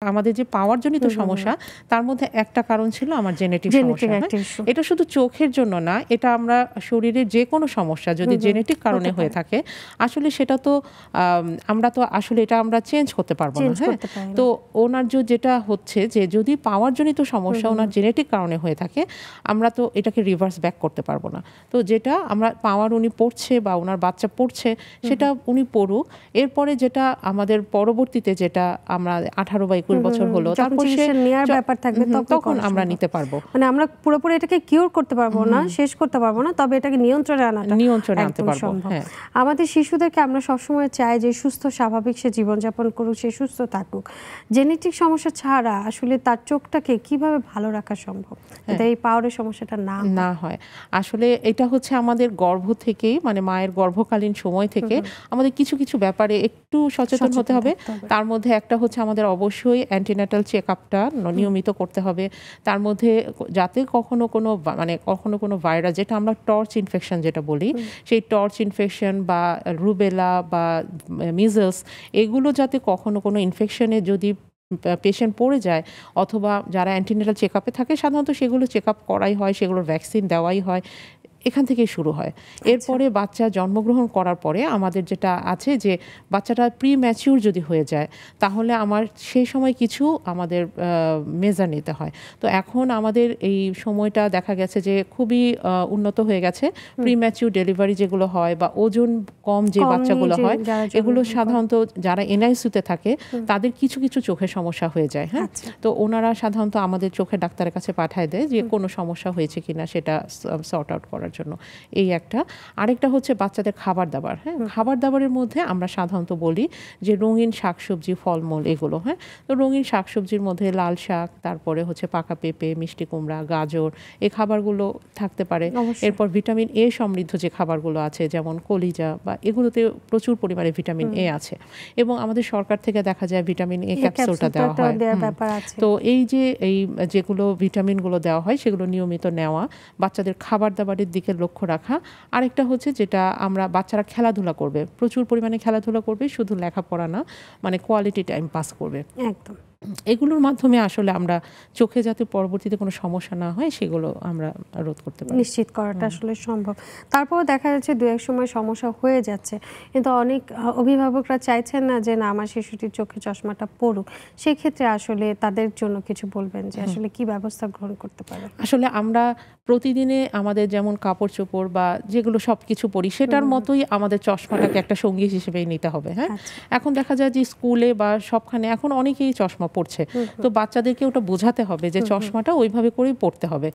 আমাদের যে পাওয়ার জনিত সমস্যা তার মধ্যে একটা কারণ ছিল আমার জেনেটিক সমস্যা। এটা শুধু চোখের জন্য না, এটা আমরা শরীরের যে কোনো সমস্যা যদি জেনেটিক কারণে হয়ে থাকে আসলে সেটা তো আমরা তো আসলে এটা আমরা চেঞ্জ করতে পারবো না। হ্যাঁ, তো ওনার যেটা হচ্ছে যে যদি পাওয়ার জনিত সমস্যা ওনার জেনেটিক কারণে হয়ে থাকে আমরা তো এটাকে রিভার্স ব্যাক করতে পারবো না। তো যেটা আমরা পাওয়ার উনি পড়ছে বা ওনার বাচ্চা পড়ছে সেটা উনি পড়ুক, এরপরে যেটা আমাদের পরবর্তীতে যেটা আমরা 18 বা 21 বছর হলো তারপর সে নেয়ার ব্যাপার থাকবে তখন আমরা নিতে পারবো। মানে আমরা পুরোপুরি এটাকে কিউর করতে পারবো না, শেষ করতে পারবো না, তবে এটাকে নিয়ন্ত্রণে আনতে পারবো। আমাদের শিশুদেরকে আমরা সবসময় চাই যে সুস্থ স্বাভাবিক সে জীবনযাপন করুক, সে সুস্থ থাকুক। জেনেটিক সমস্যা ছাড়া আসলে তার চোখটাকে কিভাবে ভালো রাখা সম্ভব যাতে এই পাওয়ারের সমস্যাটা না হয়? আসলে এটা হচ্ছে আমাদের গর্ভ থেকেই, মানে মায়ের গর্ভকালীন সময় থেকে আমাদের কিছু কিছু ব্যাপারে একটু সচেতন হতে হবে। তার মধ্যে একটা হচ্ছে আমাদের অবশ্যই অ্যান্টিনাটাল চেকআপটা নিয়মিত করতে হবে। তার মধ্যে যাতে কখনো কোনো ভাইরাস, যেটা আমরা টর্চ ইনফেকশন যেটা বলি, সেই টর্চ ইনফেকশন বা রুবেলা বা মিজলস, এগুলো যাতে কখনো কোনো ইনফেকশনে যদি পেশেন্ট পড়ে যায় অথবা যারা অ্যান্টিনাটাল চেকআপে থাকে সাধারণত সেগুলো চেকআপ করাই হয়, সেগুলোর ভ্যাকসিন দেওয়াই হয়, এখান থেকেই শুরু হয়। এরপরে বাচ্চা জন্মগ্রহণ করার পরে আমাদের যেটা আছে যে বাচ্চাটা প্রি ম্যাচিউর যদি হয়ে যায় তাহলে সেই সময় কিছু আমাদের মেজার নিতে হয়। তো এখন আমাদের এই সময়টা দেখা গেছে যে খুবই উন্নত হয়ে গেছে। প্রি ম্যাচিউর ডেলিভারি যেগুলো হয় বা ওজন কম যে বাচ্চাগুলো হয় এগুলো সাধারণত যারা এনআইসিইউতে থাকে তাদের কিছু কিছু চোখের সমস্যা হয়ে যায়। হ্যাঁ, তো ওনারা সাধারণত আমাদের চোখের ডাক্তারের কাছে পাঠায় দেয় যে কোনো সমস্যা হয়েছে কিনা সেটা সর্ট আউট করার জন্য। এই একটা। আরেকটা হচ্ছে বাচ্চাদের খাবার দাবার। হ্যাঁ, খাবার দাবারের মধ্যে আমরা সাধারণত বলি যে রঙিন শাকসবজি, ফলমূল এগুলো। হ্যাঁ, তো রঙিন শাকসবজির মধ্যে লাল শাক, তারপরে হচ্ছে পাকা পেঁপে, মিষ্টি কুমড়া, গাজর, এই খাবারগুলো থাকতে পারে। এরপর ভিটামিন এ সমৃদ্ধ যে খাবারগুলো আছে যেমন কলিজা বা এগুলোতে প্রচুর পরিমাণে ভিটামিন এ আছে এবং আমাদের সরকার থেকে দেখা যায় ভিটামিন এ ক্যাপসুলটা দেওয়া হয়। তো এই যেগুলো ভিটামিনগুলো দেওয়া হয় সেগুলো নিয়মিত নেওয়া, বাচ্চাদের খাবার দাবারের দিকে লক্ষ্য রাখা। আরেকটা হচ্ছে যেটা আমরা বাচ্চারা খেলাধুলা করবে, প্রচুর পরিমাণে খেলাধুলা করবে, শুধু লেখাপড়া না, মানে কোয়ালিটি টাইম পাস করবে। একদম। এগুলোর মাধ্যমে আসলে আমরা চোখে যাতে পরবর্তীতে কোনো সমস্যা না হয় সেগুলো আমরা রোধ করতে পারি, নিশ্চিত করাটা আসলে সম্ভব। তারপর দেখা যাচ্ছে দু এক সময় সমস্যা হয়ে যাচ্ছে, কিন্তু অনেক অভিভাবকরা চাইছেন না যে না আমার শিশুটির চোখে চশমাটা পড়ুক। সেই ক্ষেত্রে আসলে তাদের জন্য কিছু বলবেন যে আসলে কি ব্যবস্থা গ্রহণ করতে পারে? আসলে আমরা প্রতিদিনে আমাদের যেমন কাপড় চোপড় বা যেগুলো সব কিছু পরি সেটার মতোই আমাদের চশমাটাকে একটা সঙ্গী হিসেবেই নিতে হবে। হ্যাঁ, এখন দেখা যায় যে স্কুলে বা সবখানে এখন অনেকেই চশমা পড়ছে, তো বাচ্চাদেরকে ওটা বোঝাতে হবে যে চশমাটা ওইভাবে করেই পড়তে হবে।